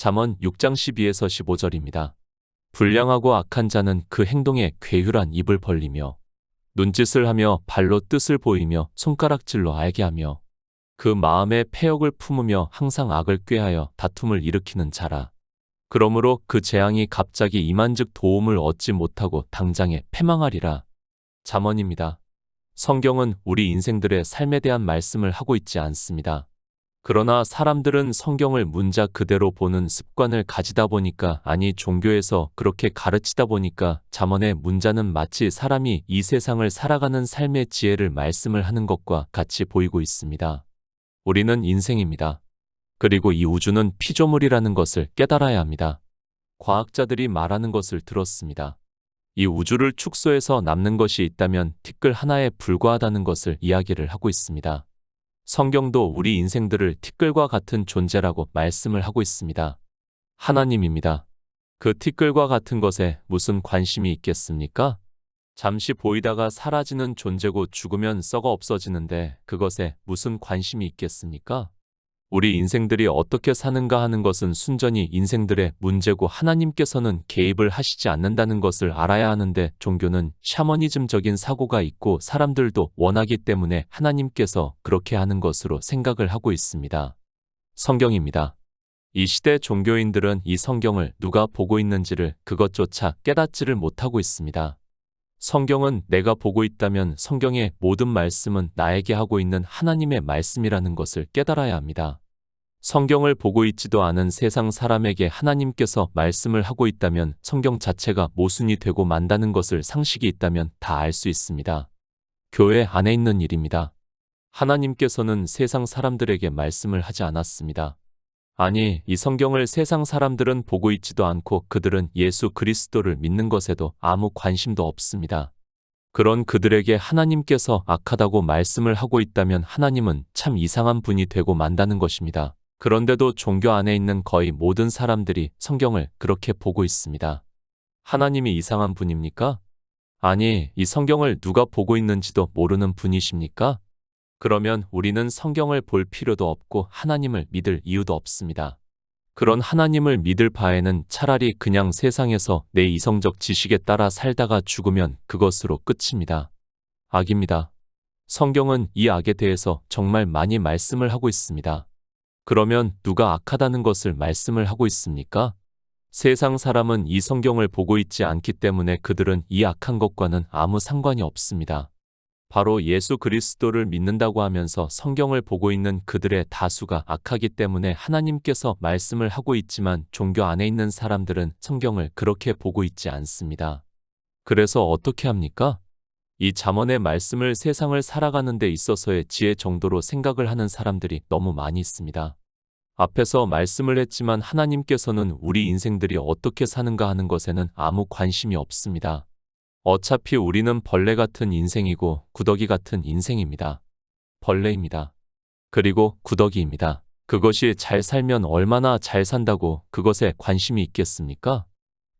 잠언 6장 12에서 15절입니다. 불량하고 악한 자는 그 행동에 괴휼한 입을 벌리며 눈짓을 하며 발로 뜻을 보이며 손가락질로 알게 하며 그 마음에 패역을 품으며 항상 악을 꾀하여 다툼을 일으키는 자라. 그러므로 그 재앙이 갑자기 임한즉 도움을 얻지 못하고 당장에 패망하리라. 잠언입니다. 성경은 우리 인생들의 삶에 대한 말씀을 하고 있지 않습니다. 그러나 사람들은 성경을 문자 그대로 보는 습관을 가지다 보니까, 아니 종교에서 그렇게 가르치다 보니까 잠언의 문자는 마치 사람이 이 세상을 살아가는 삶의 지혜를 말씀을 하는 것과 같이 보이고 있습니다. 우리는 인생입니다. 그리고 이 우주는 피조물이라는 것을 깨달아야 합니다. 과학자들이 말하는 것을 들었습니다. 이 우주를 축소해서 남는 것이 있다면 티끌 하나에 불과하다는 것을 이야기를 하고 있습니다. 성경도 우리 인생들을 티끌과 같은 존재라고 말씀을 하고 있습니다. 하나님입니다. 그 티끌과 같은 것에 무슨 관심이 있겠습니까? 잠시 보이다가 사라지는 존재고 죽으면 썩어 없어지는데 그것에 무슨 관심이 있겠습니까? 우리 인생들이 어떻게 사는가 하는 것은 순전히 인생들의 문제고 하나님께서는 개입을 하시지 않는다는 것을 알아야 하는데, 종교는 샤머니즘적인 사고가 있고 사람들도 원하기 때문에 하나님께서 그렇게 하는 것으로 생각을 하고 있습니다. 성경입니다. 이 시대 종교인들은 이 성경을 누가 보고 있는지를 그것조차 깨닫지를 못하고 있습니다. 성경은 내가 보고 있다면 성경의 모든 말씀은 나에게 하고 있는 하나님의 말씀이라는 것을 깨달아야 합니다. 성경을 보고 있지도 않은 세상 사람에게 하나님께서 말씀을 하고 있다면 성경 자체가 모순이 되고 만다는 것을 상식이 있다면 다 알 수 있습니다. 교회 안에 있는 일입니다. 하나님께서는 세상 사람들에게 말씀을 하지 않았습니다. 아니, 이 성경을 세상 사람들은 보고 있지도 않고 그들은 예수 그리스도를 믿는 것에도 아무 관심도 없습니다. 그런 그들에게 하나님께서 악하다고 말씀을 하고 있다면 하나님은 참 이상한 분이 되고 만다는 것입니다. 그런데도 종교 안에 있는 거의 모든 사람들이 성경을 그렇게 보고 있습니다. 하나님이 이상한 분입니까? 아니, 이 성경을 누가 보고 있는지도 모르는 분이십니까? 그러면 우리는 성경을 볼 필요도 없고 하나님을 믿을 이유도 없습니다. 그런 하나님을 믿을 바에는 차라리 그냥 세상에서 내 이성적 지식에 따라 살다가 죽으면 그것으로 끝입니다. 악입니다. 성경은 이 악에 대해서 정말 많이 말씀을 하고 있습니다. 그러면 누가 악하다는 것을 말씀을 하고 있습니까? 세상 사람은 이 성경을 보고 있지 않기 때문에 그들은 이 악한 것과는 아무 상관이 없습니다. 바로 예수 그리스도를 믿는다고 하면서 성경을 보고 있는 그들의 다수가 악하기 때문에 하나님께서 말씀을 하고 있지만 종교 안에 있는 사람들은 성경을 그렇게 보고 있지 않습니다. 그래서 어떻게 합니까? 이 잠언의 말씀을 세상을 살아가는 데 있어서의 지혜 정도로 생각을 하는 사람들이 너무 많이 있습니다. 앞에서 말씀을 했지만 하나님께서는 우리 인생들이 어떻게 사는가 하는 것에는 아무 관심이 없습니다. 어차피 우리는 벌레 같은 인생이고 구더기 같은 인생입니다. 벌레입니다. 그리고 구더기입니다. 그것이 잘 살면 얼마나 잘 산다고 그것에 관심이 있겠습니까?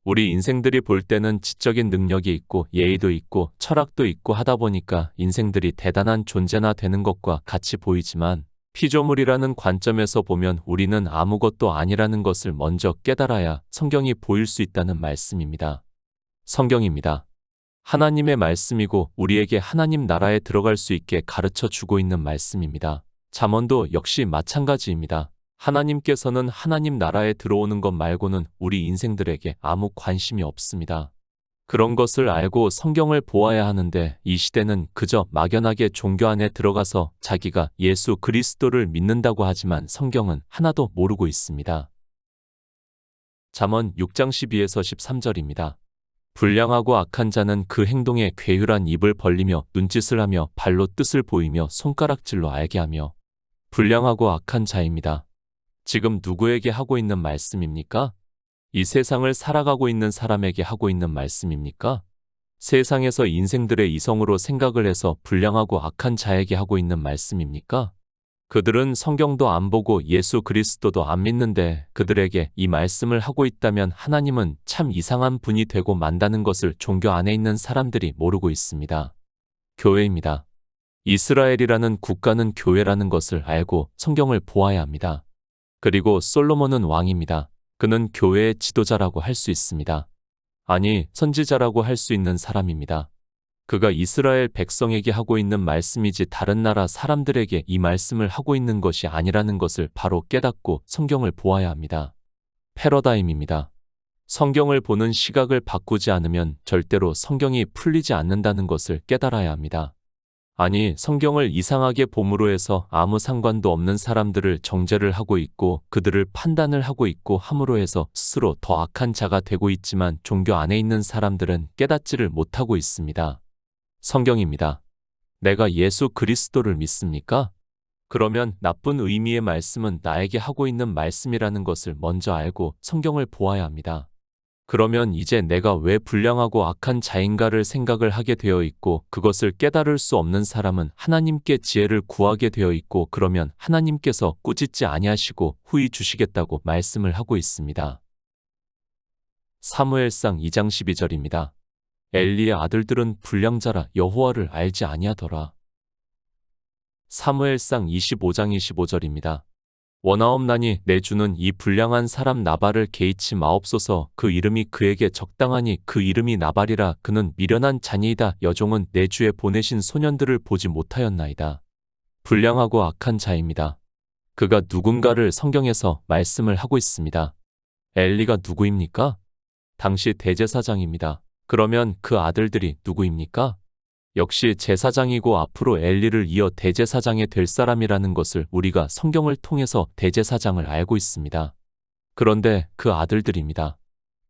우리 인생들이 볼 때는 지적인 능력이 있고 예의도 있고 철학도 있고 하다 보니까 인생들이 대단한 존재나 되는 것과 같이 보이지만, 피조물이라는 관점에서 보면 우리는 아무것도 아니라는 것을 먼저 깨달아야 성경이 보일 수 있다는 말씀입니다. 성경입니다. 하나님의 말씀이고 우리에게 하나님 나라에 들어갈 수 있게 가르쳐 주고 있는 말씀입니다. 잠언도 역시 마찬가지입니다. 하나님께서는 하나님 나라에 들어오는 것 말고는 우리 인생들에게 아무 관심이 없습니다. 그런 것을 알고 성경을 보아야 하는데, 이 시대는 그저 막연하게 종교 안에 들어가서 자기가 예수 그리스도를 믿는다고 하지만 성경은 하나도 모르고 있습니다. 잠언 6장 12에서 13절입니다. 불량하고 악한 자는 그 행동에 괴휼한 입을 벌리며 눈짓을 하며 발로 뜻을 보이며 손가락질로 알게 하며. 불량하고 악한 자입니다. 지금 누구에게 하고 있는 말씀입니까? 이 세상을 살아가고 있는 사람에게 하고 있는 말씀입니까? 세상에서 인생들의 이성으로 생각을 해서 불량하고 악한 자에게 하고 있는 말씀입니까? 그들은 성경도 안 보고 예수 그리스도도 안 믿는데 그들에게 이 말씀을 하고 있다면 하나님은 참 이상한 분이 되고 만다는 것을 종교 안에 있는 사람들이 모르고 있습니다. 교회입니다. 이스라엘이라는 국가는 교회라는 것을 알고 성경을 보아야 합니다. 그리고 솔로몬은 왕입니다. 그는 교회의 지도자라고 할 수 있습니다. 아니, 선지자라고 할 수 있는 사람입니다. 그가 이스라엘 백성에게 하고 있는 말씀이지 다른 나라 사람들에게 이 말씀을 하고 있는 것이 아니라는 것을 바로 깨닫고 성경을 보아야 합니다. 패러다임입니다. 성경을 보는 시각을 바꾸지 않으면 절대로 성경이 풀리지 않는다는 것을 깨달아야 합니다. 아니, 성경을 이상하게 봄으로 해서 아무 상관도 없는 사람들을 정죄를 하고 있고 그들을 판단을 하고 있고 함으로 해서 스스로 더 악한 자가 되고 있지만 종교 안에 있는 사람들은 깨닫지를 못하고 있습니다. 성경입니다. 내가 예수 그리스도를 믿습니까? 그러면 나쁜 의미의 말씀은 나에게 하고 있는 말씀이라는 것을 먼저 알고 성경을 보아야 합니다. 그러면 이제 내가 왜 불량하고 악한 자인가를 생각을 하게 되어 있고 그것을 깨달을 수 없는 사람은 하나님께 지혜를 구하게 되어 있고 그러면 하나님께서 꾸짖지 아니하시고 후히 주시겠다고 말씀을 하고 있습니다. 사무엘상 2장 12절입니다. 엘리의 아들들은 불량자라 여호와를 알지 아니하더라. 사무엘상 25장 25절입니다. 원하옵나니 내 주는 이 불량한 사람 나발을 개의치 마옵소서. 그 이름이 그에게 적당하니 그 이름이 나발이라. 그는 미련한 자니이다. 여종은 내 주에 보내신 소년들을 보지 못하였나이다. 불량하고 악한 자입니다. 그가 누군가를 성경에서 말씀을 하고 있습니다. 엘리가 누구입니까? 당시 대제사장입니다. 그러면 그 아들들이 누구입니까? 역시 제사장이고 앞으로 엘리를 이어 대제사장이 될 사람이라는 것을 우리가 성경을 통해서 대제사장을 알고 있습니다. 그런데 그 아들들입니다.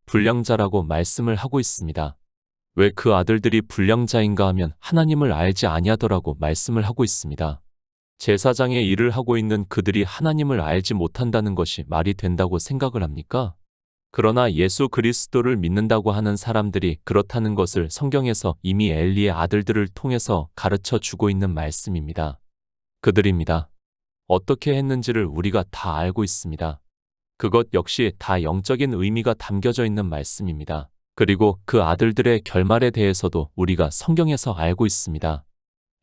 불량자라고 말씀을 하고 있습니다. 왜 그 아들들이 불량자인가 하면 하나님을 알지 아니하더라고 말씀을 하고 있습니다. 제사장의 일을 하고 있는 그들이 하나님을 알지 못한다는 것이 말이 된다고 생각을 합니까? 그러나 예수 그리스도를 믿는다고 하는 사람들이 그렇다는 것을 성경에서 이미 엘리의 아들들을 통해서 가르쳐 주고 있는 말씀입니다. 그들입니다. 어떻게 했는지를 우리가 다 알고 있습니다. 그것 역시 다 영적인 의미가 담겨져 있는 말씀입니다. 그리고 그 아들들의 결말에 대해서도 우리가 성경에서 알고 있습니다.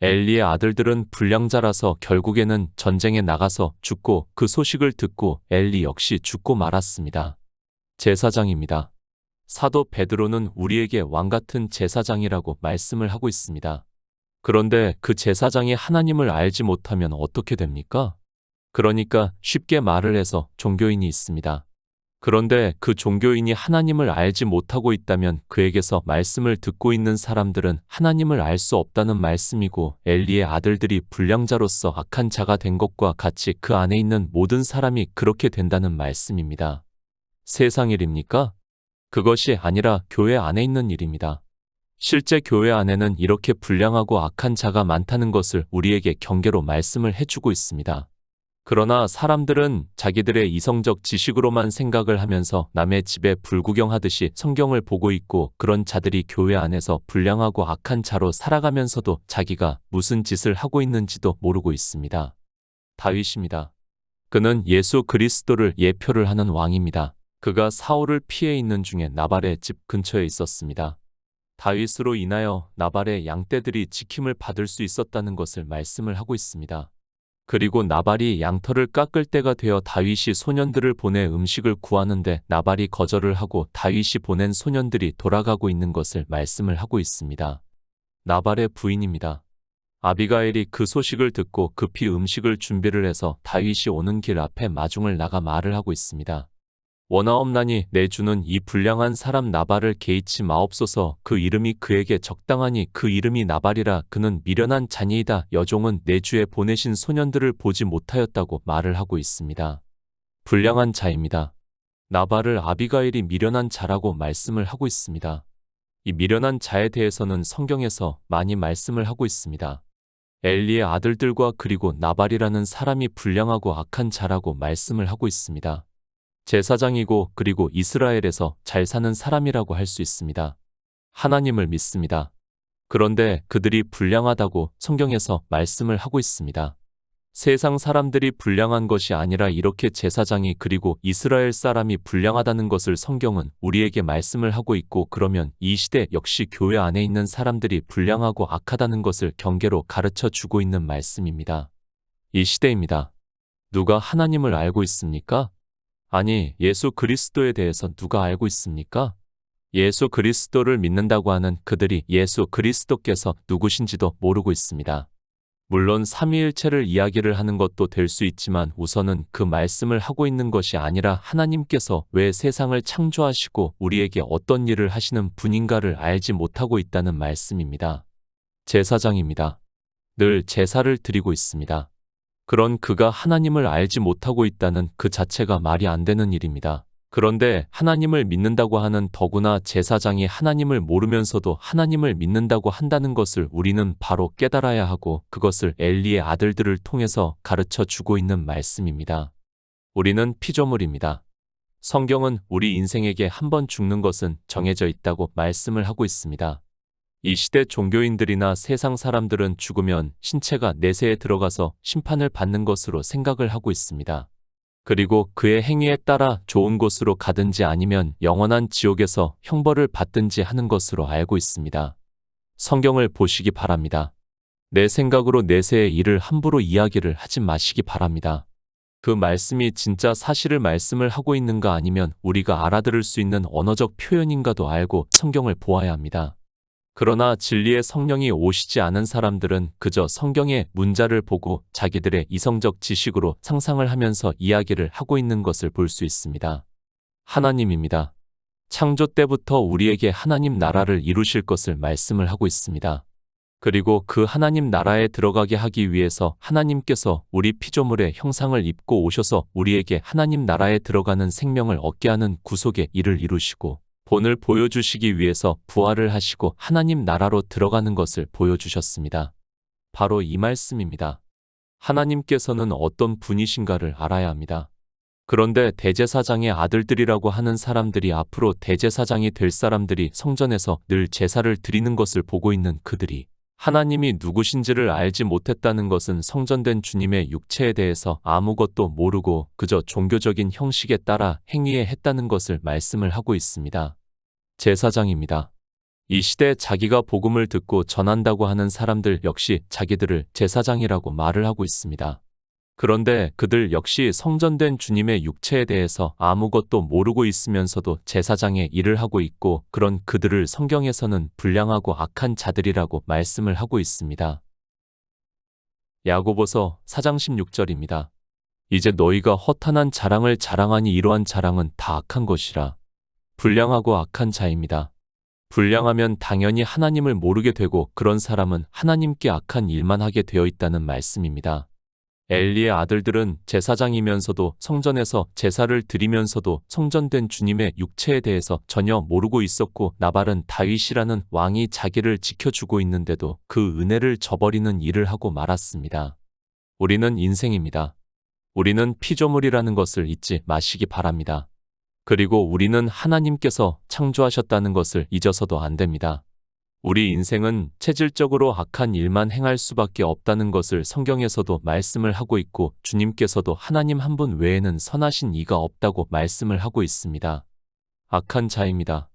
엘리의 아들들은 불량자라서 결국에는 전쟁에 나가서 죽고 그 소식을 듣고 엘리 역시 죽고 말았습니다. 제사장입니다. 사도 베드로는 우리에게 왕같은 제사장이라고 말씀을 하고 있습니다. 그런데 그 제사장이 하나님을 알지 못하면 어떻게 됩니까? 그러니까 쉽게 말을 해서 종교인이 있습니다. 그런데 그 종교인이 하나님을 알지 못하고 있다면 그에게서 말씀을 듣고 있는 사람들은 하나님을 알 수 없다는 말씀이고 엘리의 아들들이 불량자로서 악한 자가 된 것과 같이 그 안에 있는 모든 사람이 그렇게 된다는 말씀입니다. 세상 일입니까? 그것이 아니라 교회 안에 있는 일입니다. 실제 교회 안에는 이렇게 불량하고 악한 자가 많다는 것을 우리에게 경계로 말씀을 해주고 있습니다. 그러나 사람들은 자기들의 이성적 지식으로만 생각을 하면서 남의 집에 불구경하듯이 성경을 보고 있고 그런 자들이 교회 안에서 불량하고 악한 자로 살아가면서도 자기가 무슨 짓을 하고 있는지도 모르고 있습니다. 다윗입니다. 그는 예수 그리스도를 예표를 하는 왕입니다. 그가 사울을 피해 있는 중에 나발의 집 근처에 있었습니다. 다윗으로 인하여 나발의 양떼들이 지킴을 받을 수 있었다는 것을 말씀을 하고 있습니다. 그리고 나발이 양털을 깎을 때가 되어 다윗이 소년들을 보내 음식을 구하는데 나발이 거절을 하고 다윗이 보낸 소년들이 돌아가고 있는 것을 말씀을 하고 있습니다. 나발의 부인입니다. 아비가일이 그 소식을 듣고 급히 음식을 준비를 해서 다윗이 오는 길 앞에 마중을 나가 말을 하고 있습니다. 원하옵나니 내 주는 이 불량한 사람 나발을 개의치 마옵소서. 그 이름이 그에게 적당하니 그 이름이 나발이라. 그는 미련한 자니이다. 여종은 내 주에 보내신 소년들을 보지 못하였다고 말을 하고 있습니다. 불량한 자입니다. 나발을 아비가일이 미련한 자라고 말씀을 하고 있습니다. 이 미련한 자에 대해서는 성경에서 많이 말씀을 하고 있습니다. 엘리의 아들들과 그리고 나발이라는 사람이 불량하고 악한 자라고 말씀을 하고 있습니다. 제사장이고 그리고 이스라엘에서 잘 사는 사람이라고 할 수 있습니다. 하나님을 믿습니다. 그런데 그들이 불량하다고 성경에서 말씀을 하고 있습니다. 세상 사람들이 불량한 것이 아니라 이렇게 제사장이 그리고 이스라엘 사람이 불량하다는 것을 성경은 우리에게 말씀을 하고 있고 그러면 이 시대 역시 교회 안에 있는 사람들이 불량하고 악하다는 것을 경계로 가르쳐 주고 있는 말씀입니다. 이 시대입니다. 누가 하나님을 알고 있습니까? 아니, 예수 그리스도에 대해서 누가 알고 있습니까? 예수 그리스도를 믿는다고 하는 그들이 예수 그리스도께서 누구신지도 모르고 있습니다. 물론 삼위일체를 이야기를 하는 것도 될 수 있지만 우선은 그 말씀을 하고 있는 것이 아니라 하나님께서 왜 세상을 창조하시고 우리에게 어떤 일을 하시는 분인가를 알지 못하고 있다는 말씀입니다. 제사장입니다. 늘 제사를 드리고 있습니다. 그런 그가 하나님을 알지 못하고 있다는 그 자체가 말이 안 되는 일입니다. 그런데 하나님을 믿는다고 하는 더구나 제사장이 하나님을 모르면서도 하나님을 믿는다고 한다는 것을 우리는 바로 깨달아야 하고 그것을 엘리의 아들들을 통해서 가르쳐 주고 있는 말씀입니다. 우리는 피조물입니다. 성경은 우리 인생에게 한 번 죽는 것은 정해져 있다고 말씀을 하고 있습니다. 이 시대 종교인들이나 세상 사람들은 죽으면 신체가 내세에 들어가서 심판을 받는 것으로 생각을 하고 있습니다. 그리고 그의 행위에 따라 좋은 곳으로 가든지 아니면 영원한 지옥에서 형벌을 받든지 하는 것으로 알고 있습니다. 성경을 보시기 바랍니다. 내 생각으로 내세의 일을 함부로 이야기를 하지 마시기 바랍니다. 그 말씀이 진짜 사실을 말씀을 하고 있는가 아니면 우리가 알아들을 수 있는 언어적 표현인가도 알고 성경을 보아야 합니다. 그러나 진리의 성령이 오시지 않은 사람들은 그저 성경의 문자를 보고 자기들의 이성적 지식으로 상상을 하면서 이야기를 하고 있는 것을 볼 수 있습니다. 하나님입니다. 창조 때부터 우리에게 하나님 나라를 이루실 것을 말씀을 하고 있습니다. 그리고 그 하나님 나라에 들어가게 하기 위해서 하나님께서 우리 피조물의 형상을 입고 오셔서 우리에게 하나님 나라에 들어가는 생명을 얻게 하는 구속의 일을 이루시고 본을 보여주시기 위해서 부활을 하시고 하나님 나라로 들어가는 것을 보여주셨습니다. 바로 이 말씀입니다. 하나님께서는 어떤 분이신가를 알아야 합니다. 그런데 대제사장의 아들들이라고 하는 사람들이 앞으로 대제사장이 될 사람들이 성전에서 늘 제사를 드리는 것을 보고 있는 그들이 하나님이 누구신지를 알지 못했다는 것은 성전된 주님의 육체에 대해서 아무것도 모르고 그저 종교적인 형식에 따라 행위에 했다는 것을 말씀을 하고 있습니다. 제사장입니다. 이 시대 자기가 복음을 듣고 전한다고 하는 사람들 역시 자기들을 제사장이라고 말을 하고 있습니다. 그런데 그들 역시 성전된 주님의 육체에 대해서 아무것도 모르고 있으면서도 제사장의 일을 하고 있고 그런 그들을 성경에서는 불량하고 악한 자들이라고 말씀을 하고 있습니다. 야고보서 4장 16절입니다. 이제 너희가 허탄한 자랑을 자랑하니 이러한 자랑은 다 악한 것이라. 불량하고 악한 자입니다. 불량하면 당연히 하나님을 모르게 되고 그런 사람은 하나님께 악한 일만 하게 되어 있다는 말씀입니다. 엘리의 아들들은 제사장이면서도 성전에서 제사를 드리면서도 성전된 주님의 육체에 대해서 전혀 모르고 있었고 나발은 다윗이라는 왕이 자기를 지켜주고 있는데도 그 은혜를 저버리는 일을 하고 말았습니다. 우리는 인생입니다. 우리는 피조물이라는 것을 잊지 마시기 바랍니다. 그리고 우리는 하나님께서 창조하셨다는 것을 잊어서도 안 됩니다. 우리 인생은 체질적으로 악한 일만 행할 수밖에 없다는 것을 성경에서도 말씀을 하고 있고 주님께서도 하나님 한 분 외에는 선하신 이가 없다고 말씀을 하고 있습니다. 악한 자입니다.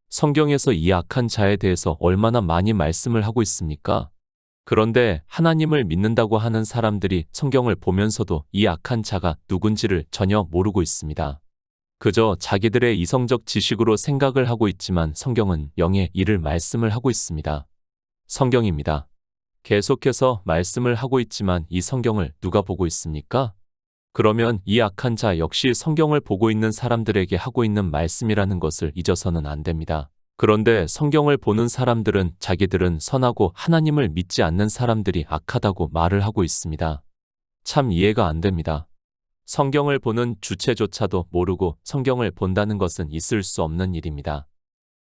성경에서 이 악한 자에 대해서 얼마나 많이 말씀을 하고 있습니까? 그런데 하나님을 믿는다고 하는 사람들이 성경을 보면서도 이 악한 자가 누군지를 전혀 모르고 있습니다. 그저 자기들의 이성적 지식으로 생각을 하고 있지만 성경은 영의 일을 말씀을 하고 있습니다. 성경입니다. 계속해서 말씀을 하고 있지만 이 성경을 누가 보고 있습니까? 그러면 이 악한 자 역시 성경을 보고 있는 사람들에게 하고 있는 말씀이라는 것을 잊어서는 안 됩니다. 그런데 성경을 보는 사람들은 자기들은 선하고 하나님을 믿지 않는 사람들이 악하다고 말을 하고 있습니다. 참 이해가 안 됩니다. 성경을 보는 주체조차도 모르고 성경을 본다는 것은 있을 수 없는 일입니다.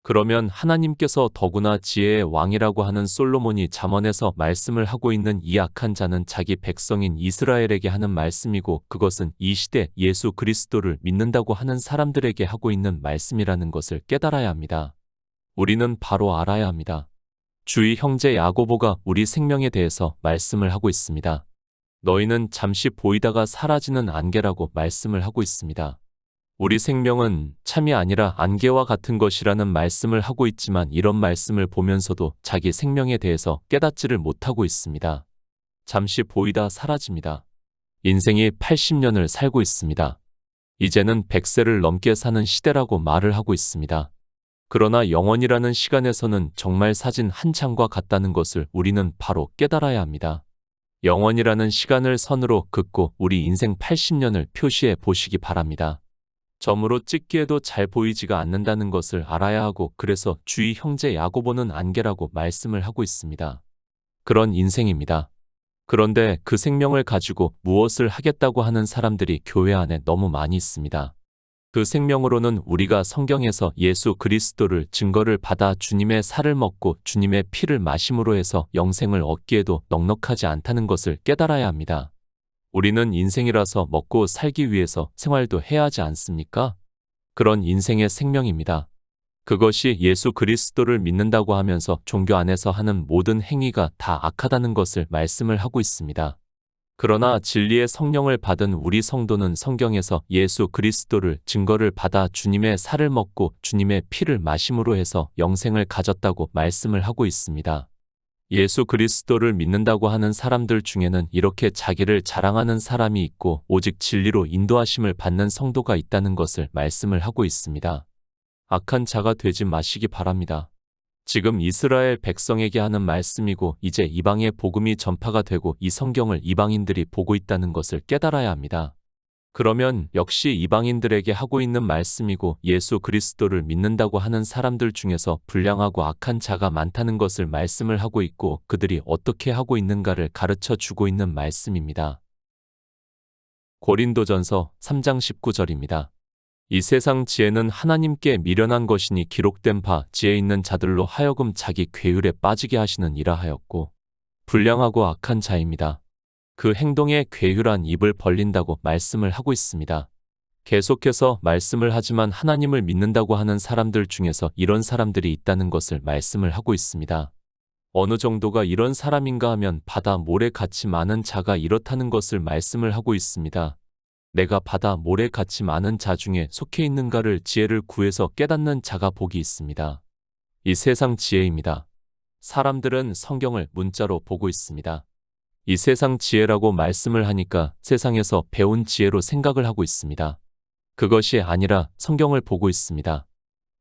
그러면 하나님께서 더구나 지혜의 왕이라고 하는 솔로몬이 잠언에서 말씀을 하고 있는 이 악한 자는 자기 백성인 이스라엘에게 하는 말씀이고 그것은 이 시대 예수 그리스도를 믿는다고 하는 사람들에게 하고 있는 말씀이라는 것을 깨달아야 합니다. 우리는 바로 알아야 합니다. 주의 형제 야고보가 우리 생명에 대해서 말씀을 하고 있습니다. 너희는 잠시 보이다가 사라지는 안개라고 말씀을 하고 있습니다. 우리 생명은 참이 아니라 안개와 같은 것이라는 말씀을 하고 있지만 이런 말씀을 보면서도 자기 생명에 대해서 깨닫지를 못하고 있습니다. 잠시 보이다 사라집니다. 인생이 80년을 살고 있습니다. 이제는 100세를 넘게 사는 시대라고 말을 하고 있습니다. 그러나 영원이라는 시간에서는 정말 사진 한 장과 같다는 것을 우리는 바로 깨달아야 합니다. 영원이라는 시간을 선으로 긋고 우리 인생 80년을 표시해 보시기 바랍니다. 점으로 찍기에도 잘 보이지가 않는다는 것을 알아야 하고, 그래서 주의 형제 야고보는 안개라고 말씀을 하고 있습니다. 그런 인생입니다. 그런데 그 생명을 가지고 무엇을 하겠다고 하는 사람들이 교회 안에 너무 많이 있습니다. 그 생명으로는 우리가 성경에서 예수 그리스도를 증거를 받아 주님의 살을 먹고 주님의 피를 마심으로 해서 영생을 얻기에도 넉넉하지 않다는 것을 깨달아야 합니다. 우리는 인생이라서 먹고 살기 위해서 생활도 해야 하지 않습니까? 그런 인생의 생명입니다. 그것이 예수 그리스도를 믿는다고 하면서 종교 안에서 하는 모든 행위가 다 악하다는 것을 말씀을 하고 있습니다. 그러나 진리의 성령을 받은 우리 성도는 성경에서 예수 그리스도를 증거를 받아 주님의 살을 먹고 주님의 피를 마심으로 해서 영생을 가졌다고 말씀을 하고 있습니다. 예수 그리스도를 믿는다고 하는 사람들 중에는 이렇게 자기를 자랑하는 사람이 있고 오직 진리로 인도하심을 받는 성도가 있다는 것을 말씀을 하고 있습니다. 악한 자가 되지 마시기 바랍니다. 지금 이스라엘 백성에게 하는 말씀이고, 이제 이방의 복음이 전파가 되고 이 성경을 이방인들이 보고 있다는 것을 깨달아야 합니다. 그러면 역시 이방인들에게 하고 있는 말씀이고, 예수 그리스도를 믿는다고 하는 사람들 중에서 불량하고 악한 자가 많다는 것을 말씀을 하고 있고, 그들이 어떻게 하고 있는가를 가르쳐 주고 있는 말씀입니다. 고린도전서 3장 19절입니다. 이 세상 지혜는 하나님께 미련한 것이니 기록된 바 지혜 있는 자들로 하여금 자기 괴율에 빠지게 하시는 이라 하였고, 불량하고 악한 자입니다. 그 행동에 괴율한 입을 벌린다고 말씀을 하고 있습니다. 계속해서 말씀을 하지만 하나님을 믿는다고 하는 사람들 중에서 이런 사람들이 있다는 것을 말씀을 하고 있습니다. 어느 정도가 이런 사람인가 하면 바다 모래같이 많은 자가 이렇다는 것을 말씀을 하고 있습니다. 내가 바다 모래같이 많은 자 중에 속해 있는가를 지혜를 구해서 깨닫는 자가 복이 있습니다. 이 세상 지혜입니다. 사람들은 성경을 문자로 보고 있습니다. 이 세상 지혜라고 말씀을 하니까 세상에서 배운 지혜로 생각을 하고 있습니다. 그것이 아니라 성경을 보고 있습니다.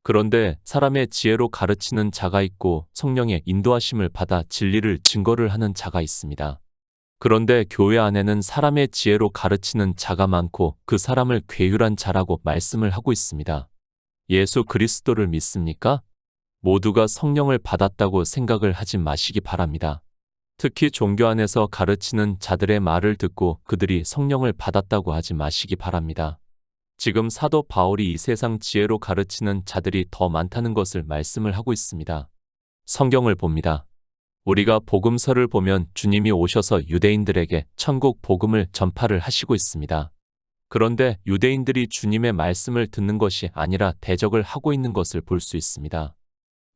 그런데 사람의 지혜로 가르치는 자가 있고 성령의 인도하심을 받아 진리를 증거를 하는 자가 있습니다. 그런데 교회 안에는 사람의 지혜로 가르치는 자가 많고 그 사람을 괴율한 자라고 말씀을 하고 있습니다. 예수 그리스도를 믿습니까? 모두가 성령을 받았다고 생각을 하지 마시기 바랍니다. 특히 종교 안에서 가르치는 자들의 말을 듣고 그들이 성령을 받았다고 하지 마시기 바랍니다. 지금 사도 바울이 이 세상 지혜로 가르치는 자들이 더 많다는 것을 말씀을 하고 있습니다. 성경을 봅니다. 우리가 복음서를 보면 주님이 오셔서 유대인들에게 천국 복음을 전파를 하시고 있습니다. 그런데 유대인들이 주님의 말씀을 듣는 것이 아니라 대적을 하고 있는 것을 볼 수 있습니다.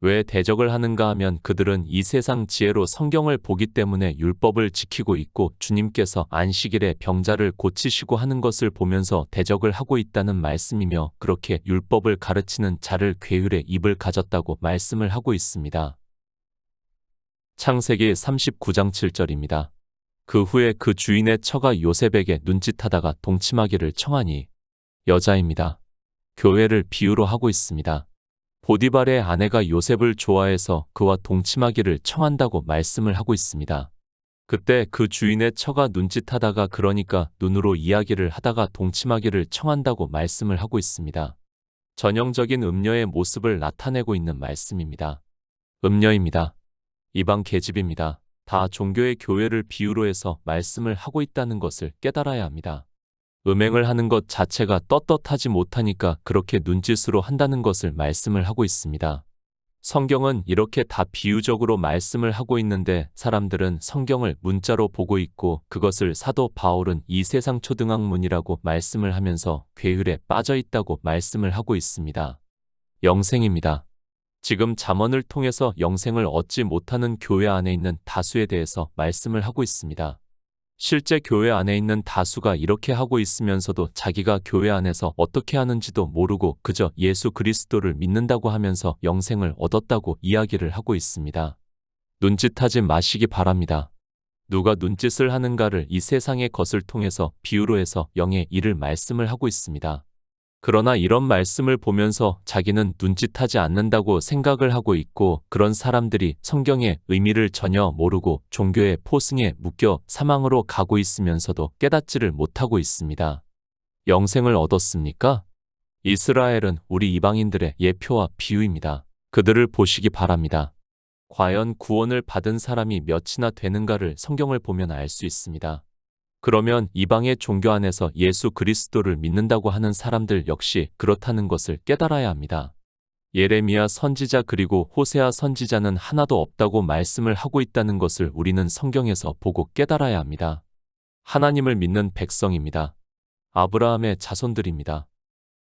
왜 대적을 하는가 하면 그들은 이 세상 지혜로 성경을 보기 때문에 율법을 지키고 있고 주님께서 안식일에 병자를 고치시고 하는 것을 보면서 대적을 하고 있다는 말씀이며, 그렇게 율법을 가르치는 자를 괴율의 입을 가졌다고 말씀을 하고 있습니다. 창세기 39장 7절입니다. 그 후에 그 주인의 처가 요셉에게 눈짓하다가 동침하기를 청하니, 여자입니다. 교회를 비유로 하고 있습니다. 보디발의 아내가 요셉을 좋아해서 그와 동침하기를 청한다고 말씀을 하고 있습니다. 그때 그 주인의 처가 눈짓하다가, 그러니까 눈으로 이야기를 하다가 동침하기를 청한다고 말씀을 하고 있습니다. 전형적인 음녀의 모습을 나타내고 있는 말씀입니다. 음녀입니다. 이방 계집입니다. 다 종교의 교회를 비유로 해서 말씀을 하고 있다는 것을 깨달아야 합니다. 음행을 하는 것 자체가 떳떳하지 못하니까 그렇게 눈짓으로 한다는 것을 말씀을 하고 있습니다. 성경은 이렇게 다 비유적으로 말씀을 하고 있는데 사람들은 성경을 문자로 보고 있고, 그것을 사도 바울은 이 세상 초등학문이라고 말씀을 하면서 괴율에 빠져 있다고 말씀을 하고 있습니다. 영생입니다. 지금 잠언을 통해서 영생을 얻지 못하는 교회 안에 있는 다수에 대해서 말씀을 하고 있습니다. 실제 교회 안에 있는 다수가 이렇게 하고 있으면서도 자기가 교회 안에서 어떻게 하는지도 모르고 그저 예수 그리스도를 믿는다고 하면서 영생을 얻었다고 이야기를 하고 있습니다. 눈짓하지 마시기 바랍니다. 누가 눈짓을 하는가를 이 세상의 것을 통해서 비유로 해서 영의 일을 말씀을 하고 있습니다. 그러나 이런 말씀을 보면서 자기는 눈짓하지 않는다고 생각을 하고 있고, 그런 사람들이 성경의 의미를 전혀 모르고 종교의 포승에 묶여 사망으로 가고 있으면서도 깨닫지를 못하고 있습니다. 영생을 얻었습니까? 이스라엘은 우리 이방인들의 예표와 비유입니다. 그들을 보시기 바랍니다. 과연 구원을 받은 사람이 몇이나 되는가를 성경을 보면 알 수 있습니다. 그러면 이방의 종교 안에서 예수 그리스도를 믿는다고 하는 사람들 역시 그렇다는 것을 깨달아야 합니다. 예레미야 선지자 그리고 호세아 선지자는 하나도 없다고 말씀을 하고 있다는 것을 우리는 성경에서 보고 깨달아야 합니다. 하나님을 믿는 백성입니다. 아브라함의 자손들입니다.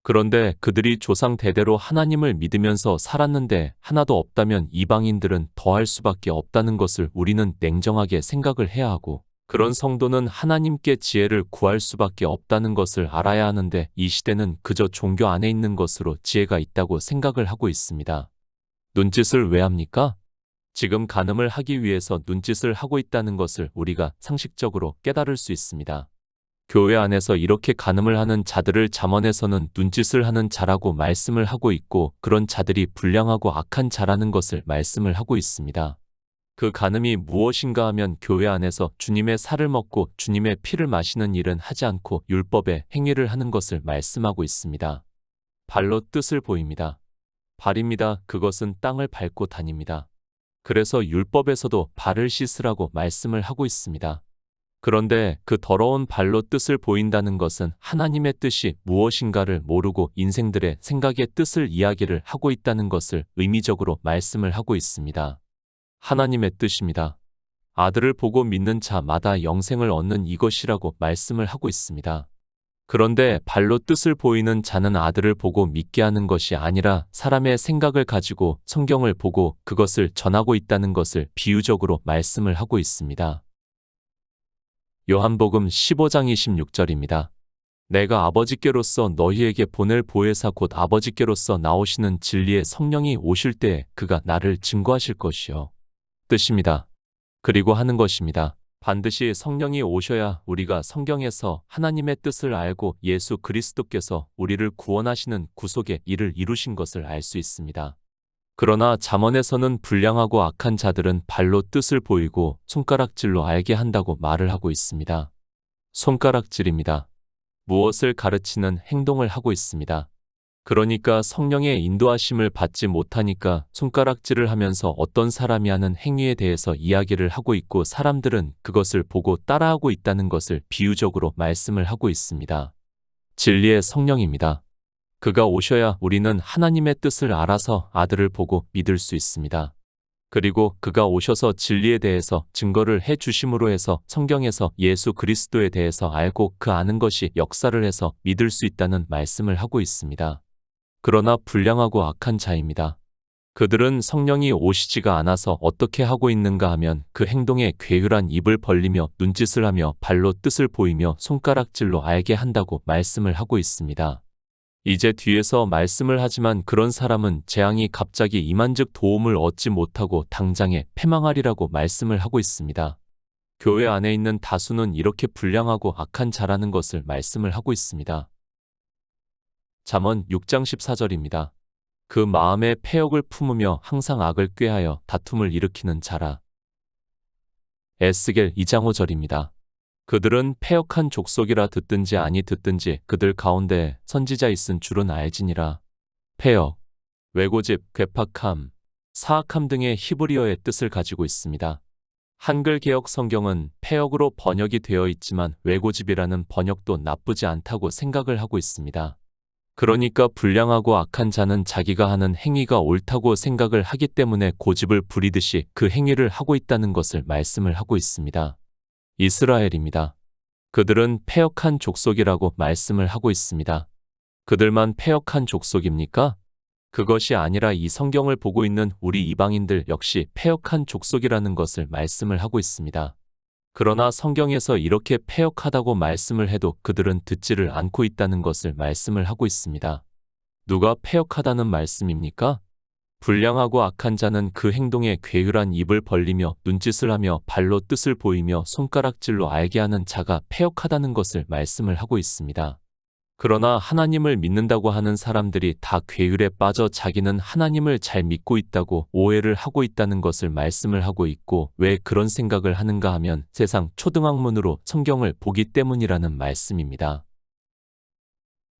그런데 그들이 조상 대대로 하나님을 믿으면서 살았는데 하나도 없다면 이방인들은 더할 수밖에 없다는 것을 우리는 냉정하게 생각을 해야 하고, 그런 성도는 하나님께 지혜를 구할 수밖에 없다는 것을 알아야 하는데, 이 시대는 그저 종교 안에 있는 것으로 지혜가 있다고 생각을 하고 있습니다. 눈짓을 왜 합니까? 지금 간음을 하기 위해서 눈짓을 하고 있다는 것을 우리가 상식적으로 깨달을 수 있습니다. 교회 안에서 이렇게 간음을 하는 자들을 잠언에서는 눈짓을 하는 자라고 말씀을 하고 있고, 그런 자들이 불량하고 악한 자라는 것을 말씀을 하고 있습니다. 그 간음이 무엇인가 하면 교회 안에서 주님의 살을 먹고 주님의 피를 마시는 일은 하지 않고 율법의 행위를 하는 것을 말씀하고 있습니다. 발로 뜻을 보입니다. 발입니다. 그것은 땅을 밟고 다닙니다. 그래서 율법에서도 발을 씻으라고 말씀을 하고 있습니다. 그런데 그 더러운 발로 뜻을 보인다는 것은 하나님의 뜻이 무엇인가를 모르고 인생들의 생각의 뜻을 이야기를 하고 있다는 것을 의미적으로 말씀을 하고 있습니다. 하나님의 뜻입니다. 아들을 보고 믿는 자마다 영생을 얻는 이것이라고 말씀을 하고 있습니다. 그런데 발로 뜻을 보이는 자는 아들을 보고 믿게 하는 것이 아니라 사람의 생각을 가지고 성경을 보고 그것을 전하고 있다는 것을 비유적으로 말씀을 하고 있습니다. 요한복음 15장 26절입니다. 내가 아버지께로서 너희에게 보낼 보혜사 곧 아버지께로서 나오시는 진리의 성령이 오실 때에 그가 나를 증거하실 것이요. 뜻입니다. 그리고 하는 것입니다. 반드시 성령이 오셔야 우리가 성경에서 하나님의 뜻을 알고 예수 그리스도께서 우리를 구원하시는 구속의 일을 이루신 것을 알 수 있습니다. 그러나 잠언에서는 불량하고 악한 자들은 발로 뜻을 보이고 손가락질로 알게 한다고 말을 하고 있습니다. 손가락질입니다. 무엇을 가르치는 행동을 하고 있습니다. 그러니까 성령의 인도하심을 받지 못하니까 손가락질을 하면서 어떤 사람이 하는 행위에 대해서 이야기를 하고 있고, 사람들은 그것을 보고 따라하고 있다는 것을 비유적으로 말씀을 하고 있습니다. 진리의 성령입니다. 그가 오셔야 우리는 하나님의 뜻을 알아서 아들을 보고 믿을 수 있습니다. 그리고 그가 오셔서 진리에 대해서 증거를 해 주심으로 해서 성경에서 예수 그리스도에 대해서 알고 그 아는 것이 역사를 해서 믿을 수 있다는 말씀을 하고 있습니다. 그러나 불량하고 악한 자입니다. 그들은 성령이 오시지가 않아서 어떻게 하고 있는가 하면 그 행동에 괴휼한 입을 벌리며 눈짓을 하며 발로 뜻을 보이며 손가락질로 알게 한다고 말씀을 하고 있습니다. 이제 뒤에서 말씀을 하지만 그런 사람은 재앙이 갑자기 임한즉 도움을 얻지 못하고 당장에 패망하리라고 말씀을 하고 있습니다. 교회 안에 있는 다수는 이렇게 불량하고 악한 자라는 것을 말씀을 하고 있습니다. 잠언 6장 14절입니다. 그 마음에 패역을 품으며 항상 악을 꾀하여 다툼을 일으키는 자라. 에스겔 2장 5절입니다. 그들은 패역한 족속이라 듣든지 아니 듣든지 그들 가운데 선지자 있은 줄은 알지니라. 패역, 외고집, 괴팍함, 사악함 등의 히브리어의 뜻을 가지고 있습니다. 한글 개역 성경은 패역으로 번역이 되어 있지만 외고집이라는 번역도 나쁘지 않다고 생각을 하고 있습니다. 그러니까 불량하고 악한 자는 자기가 하는 행위가 옳다고 생각을 하기 때문에 고집을 부리듯이 그 행위를 하고 있다는 것을 말씀을 하고 있습니다. 이스라엘입니다. 그들은 패역한 족속이라고 말씀을 하고 있습니다. 그들만 패역한 족속입니까? 그것이 아니라 이 성경을 보고 있는 우리 이방인들 역시 패역한 족속이라는 것을 말씀을 하고 있습니다. 그러나 성경에서 이렇게 패역하다고 말씀을 해도 그들은 듣지를 않고 있다는 것을 말씀을 하고 있습니다. 누가 패역하다는 말씀입니까? 불량하고 악한 자는 그 행동에 괴휼한 입을 벌리며 눈짓을 하며 발로 뜻을 보이며 손가락질로 알게 하는 자가 패역하다는 것을 말씀을 하고 있습니다. 그러나 하나님을 믿는다고 하는 사람들이 다 괴율에 빠져 자기는 하나님을 잘 믿고 있다고 오해를 하고 있다는 것을 말씀을 하고 있고, 왜 그런 생각을 하는가 하면 세상 초등학문으로 성경을 보기 때문이라는 말씀입니다.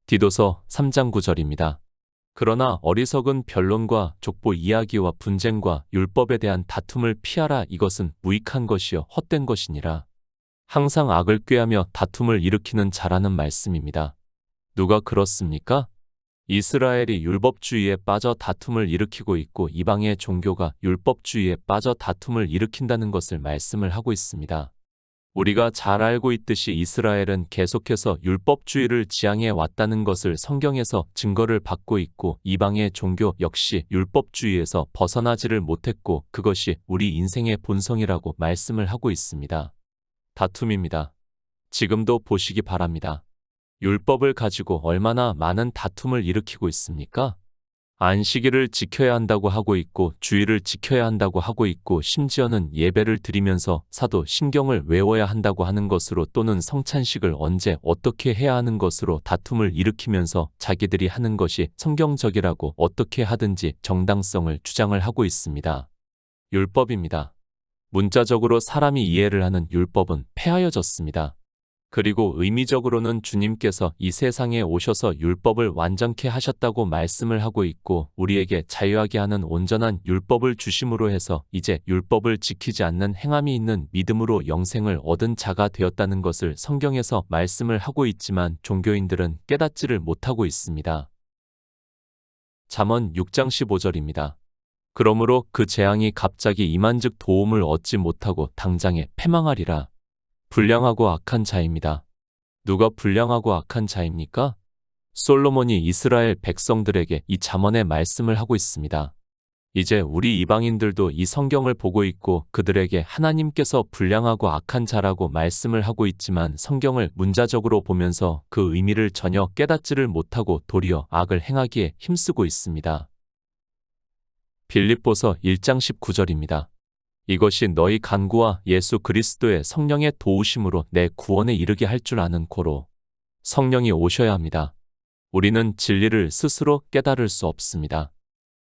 디도서 3장 9절입니다. 그러나 어리석은 변론과 족보 이야기와 분쟁과 율법에 대한 다툼을 피하라. 이것은 무익한 것이요 헛된 것이니라. 항상 악을 꾀하며 다툼을 일으키는 자라는 말씀입니다. 누가 그렇습니까? 이스라엘이 율법주의에 빠져 다툼을 일으키고 있고 이방의 종교가 율법주의에 빠져 다툼을 일으킨다는 것을 말씀을 하고 있습니다. 우리가 잘 알고 있듯이 이스라엘은 계속해서 율법주의를 지향해 왔다는 것을 성경에서 증거를 받고 있고, 이방의 종교 역시 율법주의에서 벗어나지를 못했고 그것이 우리 인생의 본성이라고 말씀을 하고 있습니다. 다툼입니다. 지금도 보시기 바랍니다. 율법을 가지고 얼마나 많은 다툼을 일으키고 있습니까? 안식일을 지켜야 한다고 하고 있고 주일을 지켜야 한다고 하고 있고, 심지어는 예배를 드리면서 사도 신경을 외워야 한다고 하는 것으로, 또는 성찬식을 언제 어떻게 해야 하는 것으로 다툼을 일으키면서 자기들이 하는 것이 성경적이라고 어떻게 하든지 정당성을 주장을 하고 있습니다. 율법입니다. 문자적으로 사람이 이해를 하는 율법은 폐하여졌습니다. 그리고 의미적으로는 주님께서 이 세상에 오셔서 율법을 완전케 하셨다고 말씀을 하고 있고, 우리에게 자유하게 하는 온전한 율법을 주심으로 해서 이제 율법을 지키지 않는 행함이 있는 믿음으로 영생을 얻은 자가 되었다는 것을 성경에서 말씀을 하고 있지만 종교인들은 깨닫지를 못하고 있습니다. 잠언 6장 15절입니다. 그러므로 그 재앙이 갑자기 임한즉 도움을 얻지 못하고 당장에 패망하리라. 불량하고 악한 자입니다. 누가 불량하고 악한 자입니까? 솔로몬이 이스라엘 백성들에게 이 잠언의 말씀을 하고 있습니다. 이제 우리 이방인들도 이 성경을 보고 있고 그들에게 하나님께서 불량하고 악한 자라고 말씀을 하고 있지만 성경을 문자적으로 보면서 그 의미를 전혀 깨닫지를 못하고 도리어 악을 행하기에 힘쓰고 있습니다. 빌립보서 1장 19절입니다. 이것이 너희 간구와 예수 그리스도의 성령의 도우심으로 내 구원에 이르게 할 줄 아는 고로. 성령이 오셔야 합니다. 우리는 진리를 스스로 깨달을 수 없습니다.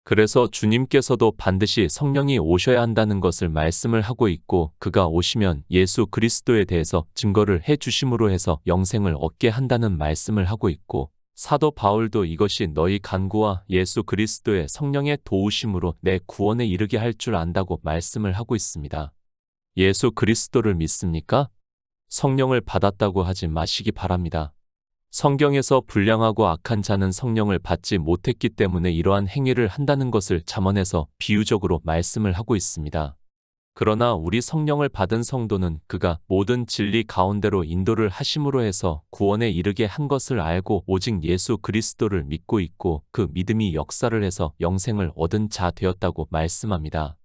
그래서 주님께서도 반드시 성령이 오셔야 한다는 것을 말씀을 하고 있고, 그가 오시면 예수 그리스도에 대해서 증거를 해 주심으로 해서 영생을 얻게 한다는 말씀을 하고 있고, 사도 바울도 이것이 너희 간구와 예수 그리스도의 성령의 도우심으로 내 구원에 이르게 할 줄 안다고 말씀을 하고 있습니다. 예수 그리스도를 믿습니까? 성령을 받았다고 하지 마시기 바랍니다. 성경에서 불량하고 악한 자는 성령을 받지 못했기 때문에 이러한 행위를 한다는 것을 잠언에서 비유적으로 말씀을 하고 있습니다. 그러나 우리 성령을 받은 성도는 그가 모든 진리 가운데로 인도를 하심으로 해서 구원에 이르게 한 것을 알고 오직 예수 그리스도를 믿고 있고 그 믿음이 역사를 해서 영생을 얻은 자 되었다고 말씀합니다.